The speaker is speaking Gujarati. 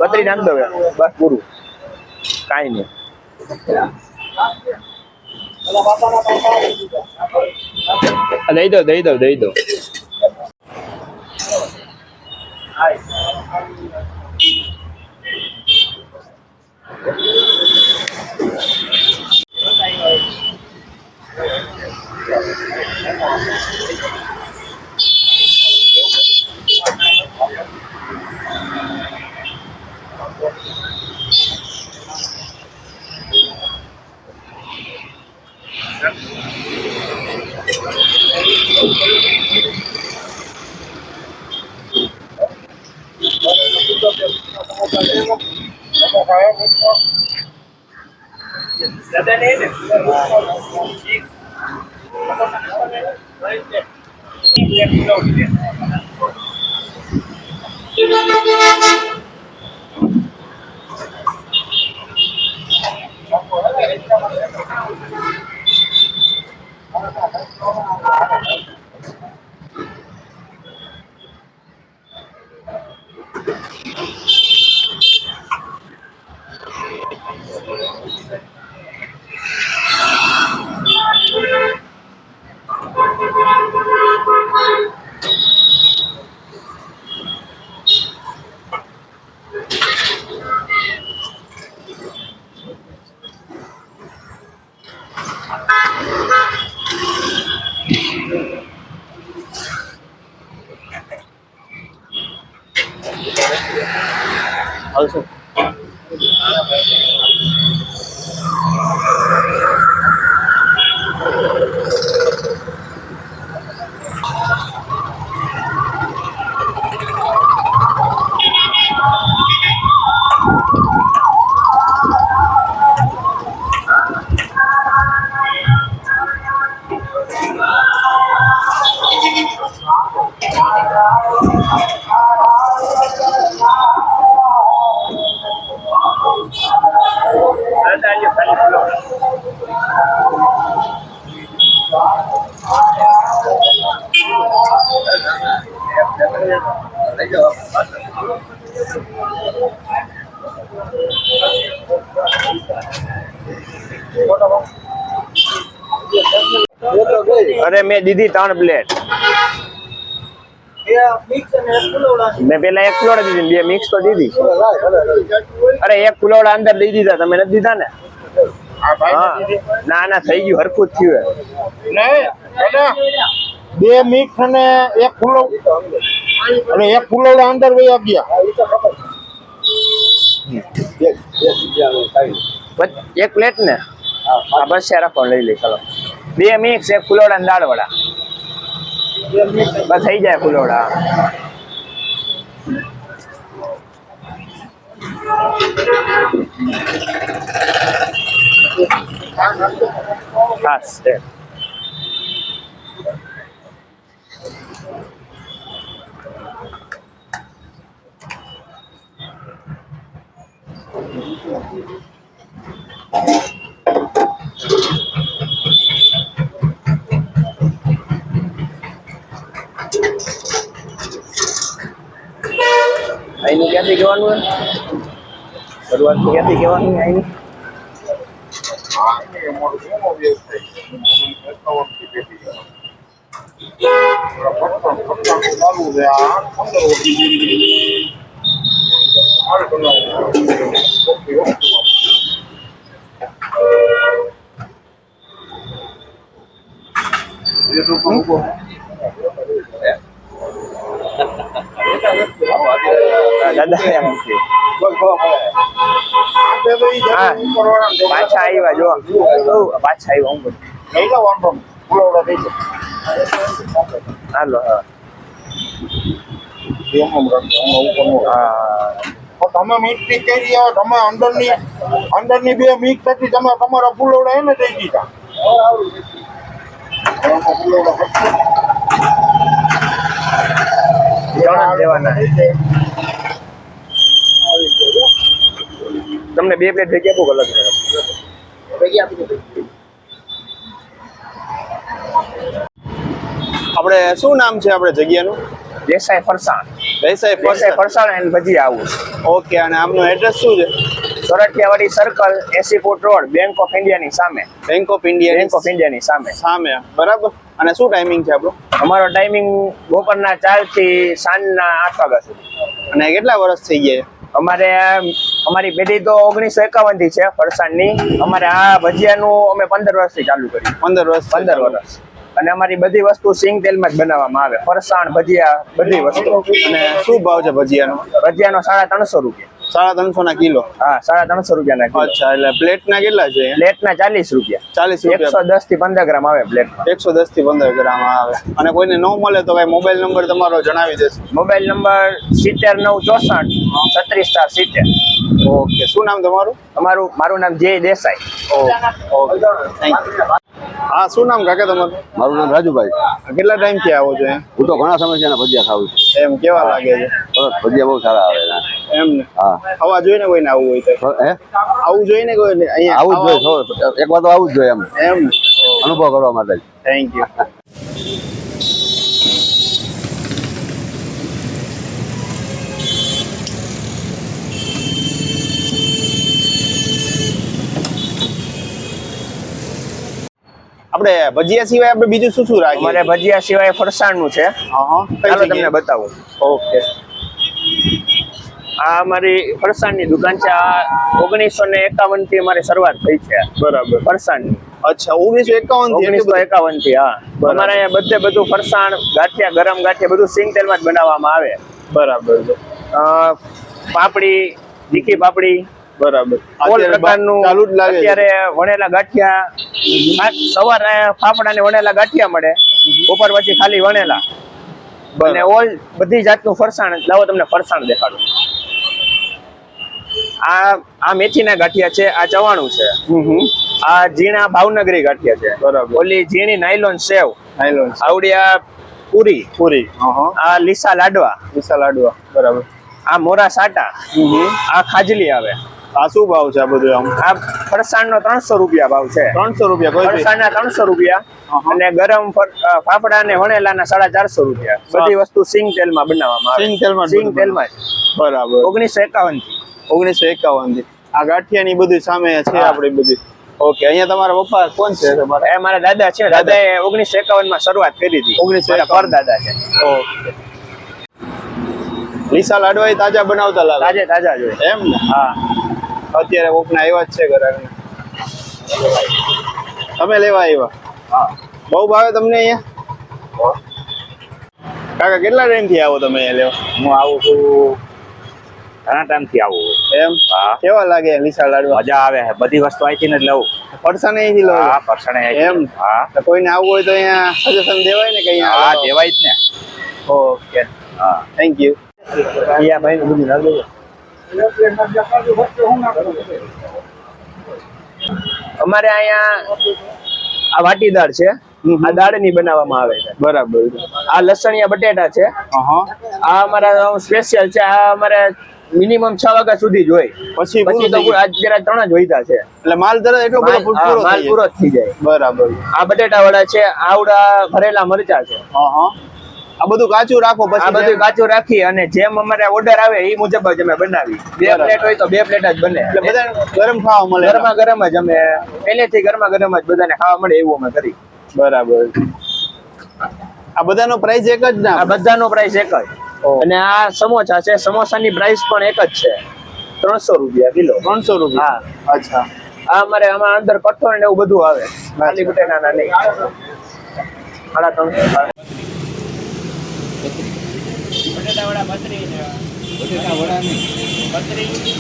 પતરી નાખ દો બસ પૂરું કાંઈ નહીં દઈ દો Also. अरे मैं दीदी 3 प्लेट मैं पहला 1 फुलोड़ा दी थी मिक्स तो दी थी अरे 1 फुलोड़ा अंदर दे दीधा था मैंने दीधा ने हाँ ना ना થઈ ગયું હરખું જ થયું નહીં દાદા 2 મિક્સ અને 1 ફુલો અને 1 ફુલોડા અંદર વહી ગયા એક પ્લેટ ને હા બસ છે રાખો લઈ લે ચલો 2 મિક્સ 1 ફુલોડા અને દાળ વડા બસ થઈ જાય ફુલોડા ખાસ છે આઈનું ક્યાંથી કહેવાનું શરૂઆત ક્યાંથી કહેવાની આઈની દાદા એમ છે પાછા આવ્યા જો પાછા આવ્યા હું હાલો તમે મિક્સ કરી આવો તમે અંદરની 2 મિક્સ હતી તમે તમારા ફુલોડા એને દઈ દીધા તમને 2 પ્લેટ ભેગી આપો અલગ ભેગી આપી દો આપણે શું નામ છે આપણે જગ્યાનું દેસાઈ ફરસાણ દેસાઈ દેસાઈ ફરસાણ એન્ડ ભજીયા આવું ઓકે, અને આમનું એડ્રેસ શું છે? Sorathiyawadi circle 80 foot road bank of ઇન્ડિયાની સામે. Bank of India bank of ઇન્ડિયાની સામે. સામે, બરાબર. અને શું ટાઈમિંગ છે આપણો? અમારો ટાઈમિંગ બપોરના 4 થી સાંજના 8 વાગ્યા સુધી. અને કેટલા વર્ષ થઈ ગયા? અમારી પેઢી તો 1951 થી છે ફરસાણની. અમારે આ ભજીયાનું અમે 15 વર્ષથી ચાલુ કર્યું. 15 વર્ષ. અને અમારી બધી વસ્તુ સિંગ તેલમાં જ બનાવવામાં આવે. ફરસાણ, ભજીયા, બધી વસ્તુ. અને શું ભાવ છે ભજીયાનો? ભજીયાનો 350 રૂપિયા. 350 ના કિલો? હા, 350 રૂપિયાના કિલો. અચ્છા, એટલે પ્લેટના કેટલા છે? પ્લેટના 40 રૂપિયા. 40 રૂપિયા. 110 થી 15 ગ્રામ આવે પ્લેટ. 110 થી 15 ગ્રામ આવે. અને કોઈને ન મળે તો કઈ મોબાઈલ નંબર તમારો જણાવી દેશો? મોબાઈલ નંબર 7964 36 ઓકે, શું નામ તમારું? મારું નામ જય દેસાઈ. Okay, thank you. હા, શું નામ કાકા તમારું? મારું નામ રાજુભાઈ. કેટલા ટાઈમ થી આવો છો? હું તો ઘણા સમયથી ભજીયા ખાવું છું. એમ કેવા લાગે છે? સરસ, ભજીયા બહુ સારા આવે છે. એમ ને? હા. ખાવા જોઈએ ને કોઈને આવવું હોય તો? હે, આવું જોઈએ ને કોઈને અહીંયા? આવું જ જોઈએ. એક વાર તો આવું જ જોઈએ એમ એમ ને? અનુભવ કરવા માટે. Thank you. આપણે ભજીયા સિવાય આપણે બીજું શું શું રાખીએ? અમારે ભજીયા સિવાય ફરસાણનું છે. ચાલો તમને બતાવું. ઓકે. આ અમારી ફરસાણની દુકાન છે. આ 1951 થી અમારી શરૂઆત થઈ છે. બરાબર. ફરસાણની. અચ્છા, 1951 થી? 1951 થી. હા. અમારે અહીંયા બધું ફરસાણ, ગાંઠિયા, ગરમ ગાંઠિયા બધું સિંગ તેલમાં જ બનાવવામાં આવે. બરાબર છે. પાપડી, તીખી પાપડી, બરાબર. ઓલ પ્રકારનું ચાલુ જ લાગે છે. અત્યારે વણેલા ગાંઠિયા, સવારે ફાફડા ને વણેલા ગાંઠિયા મળે, બપોર પછી ખાલી વણેલા. અને ઓલ બધી જાતનું ફરસાણ. લાવો તમને ફરસાણ દેખાડું. આ મેથીના ગાંઠિયા છે. આ ચવાણું છે. આ ઝીણા ભાવનગરી ગાંઠિયા છે. બરાબર. ઓલી ઝીણી નાયલોન સેવ. નાયલોન આવડી આ પૂરી. આ લીસા લાડવા. લાડવા. બરાબર. આ મોરા સાટા. આ ખાજલી આવે. આ શું ભાવ છે આ બધું? આ ફરસાણનો 300 રૂપિયા ભાવ છે. 300 રૂપિયા કોઈ ફરસાણના 300 રૂપિયા. અને ગરમ ફાફડા ને વણેલાના 450 રૂપિયા. બધી વસ્તુ સિંગ તેલમાં બનાવવામાં આવે. સિંગ તેલમાં જ. બરાબર. 1951 થી. 1951 થી. આ ગાંઠિયાની બધું સામે છે આપણી બધી. ઓકે, અહીંયા તમારા પપ્પા કોણ છે તમારા? એ મારા દાદા છે. દાદાએ 1951 માં શરૂઆત કરી હતી. 1951 પરદાદા છે. ઓકે. લીસા લાડવા એ તાજા બનાવતા લાગે? તાજા જોઈએ. એમ ને? હા. અત્યારે કોકના આવ્યા જ છે ઘરે. તમે લેવા આવ્યા? હા. બહુ ભાવે તમને અહીંયા? કાકા કેટલા ટાઈમ થી આવો તમે અહીંયા લેવા? હું આવું છું ઘણા ટાઈમ થી આવું. એમ? હા. કેવા લાગે લીસા લાડવા? મજા આવે. બધી વસ્તુ અહીંથી જ લઉં. ફરસાણ અહીંથી લો? હા, ફરસાણ એમ? હા. તો કોઈને આવવું હોય તો અહીંયા સજેશન દેવાય ને કે અહીંયા? હા, દેવાય જ ને. ઓકે. હા, થેન્ક યુ. અહીંયા ભાઈ બધું ના લેજો. અમારે અહીંયા આ વાટીદાળ છે. આ દાળની બનાવવામાં આવે છે. બરાબર. આ લસણિયા બટેટા છે. આ અમારા સ્પેશિયલ છે. આ અમારે મિનિમમ 6 વાગ્યા સુધી જ હોય. પછી તો અત્યારે 3 જ વૈધા છે. એટલે માલ તરત એટલો બધો માલ પૂરો થઈ જાય. બરાબર. આ બટેટા વડા છે. આવડા ભરેલા મરચા છે. આ બધું કાચું રાખો પછી? આ બધું કાચું રાખી અને જેમ અમારે ઓર્ડર આવે એ મુજબ જ અમે બનાવી. 2 પ્લેટ હોય તો 2 પ્લેટ જ બને. એટલે બધાને ગરમ ખાવા મળે? ગરમા ગરમ જ અમે પહેલેથી ગરમા ગરમ જ બધાને ખાવા મળે એવું અમે કરી. બરાબર. આ બધાનો પ્રાઇસ એક જ ના? આ બધાનો પ્રાઇસ એક જ. અને આ સમોસા છે. સમોસાની પ્રાઇસ પણ એક જ છે. 300 રૂપિયા કિલો. 300 રૂપિયા? હા. અચ્છા. આ અમારે આમાં અંદર કઠોળ ને એવું બધું આવે. ખાલી બટેટાના નહીં. 350. બટેટા વડા 32 ને બટેટા વડા નહીં 32.